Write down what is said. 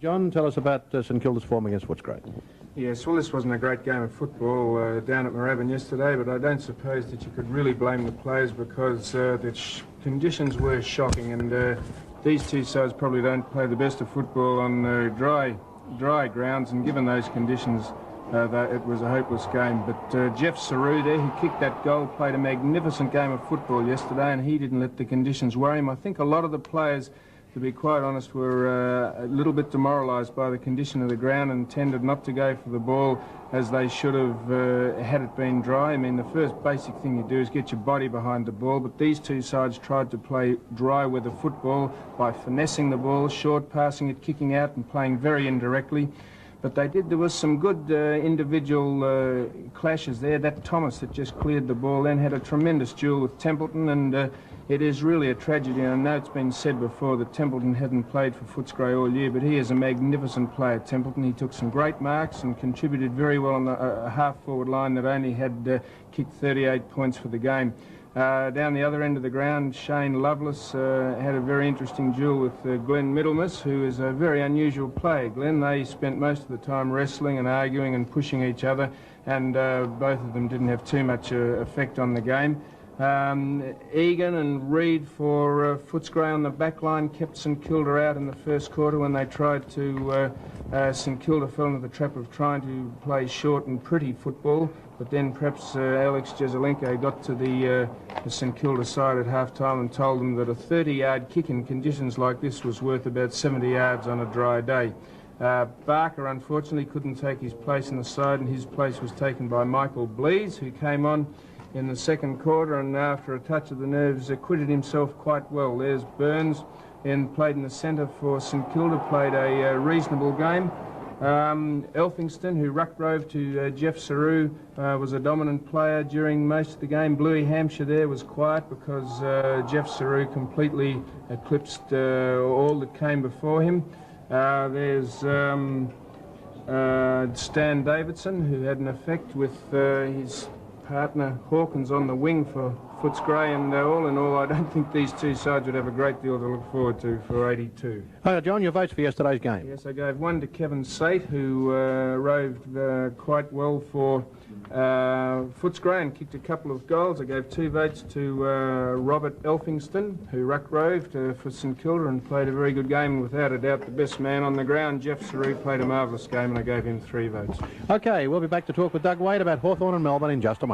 John, tell us about St Kilda's form against Footscray. Yes, well, this wasn't a great game of football down at Moorabbin yesterday, but I don't suppose that you could really blame the players because the conditions were shocking, and these two sides probably don't play the best of football on dry grounds, and given those conditions, it was a hopeless game. But Jeff Saru there, who kicked that goal, played a magnificent game of football yesterday, and he didn't let the conditions worry him. I think a lot of the players, to be quite honest, were a little bit demoralised by the condition of the ground and tended not to go for the ball as they should have had it been dry. I mean, the first basic thing you do is get your body behind the ball, but these two sides tried to play dry weather football by finessing the ball, short passing it, kicking out and playing very indirectly. But there was some good individual clashes there. That Thomas that just cleared the ball then had a tremendous duel with Templeton, and it is really a tragedy. I know it's been said before that Templeton hadn't played for Footscray all year, but he is a magnificent player, Templeton. He took some great marks and contributed very well on a half-forward line that only had kicked 38 points for the game. Down the other end of the ground, Shane Lovelace had a very interesting duel with Glenn Middlemas, who is a very unusual player. Glenn, they spent most of the time wrestling and arguing and pushing each other, and both of them didn't have too much effect on the game. Egan and Reid for Footscray on the back line kept St Kilda out in the first quarter when they tried to... St Kilda fell into the trap of trying to play short and pretty football, but then perhaps Alex Jezelenko got to the St Kilda side at half-time and told them that a 30-yard kick in conditions like this was worth about 70 yards on a dry day. Barker, unfortunately, couldn't take his place in the side, and his place was taken by Michael Blees, who came on in the second quarter and after a touch of the nerves acquitted himself quite well. There's Burns, played in the centre for St Kilda, played a reasonable game. Elphingston, who ruck-rove to Jeff Saru, was a dominant player during most of the game. Bluey Hampshire there was quiet because Jeff Saru completely eclipsed all that came before him. There's Stan Davidson, who had an effect with his partner Hawkins on the wing for Footscray, and all in all, I don't think these two sides would have a great deal to look forward to for 82. John, your votes for yesterday's game? Yes, I gave one to Kevin Sate, who roved quite well for Footscray and kicked a couple of goals. I gave 2 votes to Robert Elphingston, who ruck-roved for St Kilda and played a very good game, without a doubt the best man on the ground. Jeff Saru played a marvellous game, and I gave him 3 votes. OK, we'll be back to talk with Doug Wade about Hawthorn and Melbourne in just a moment.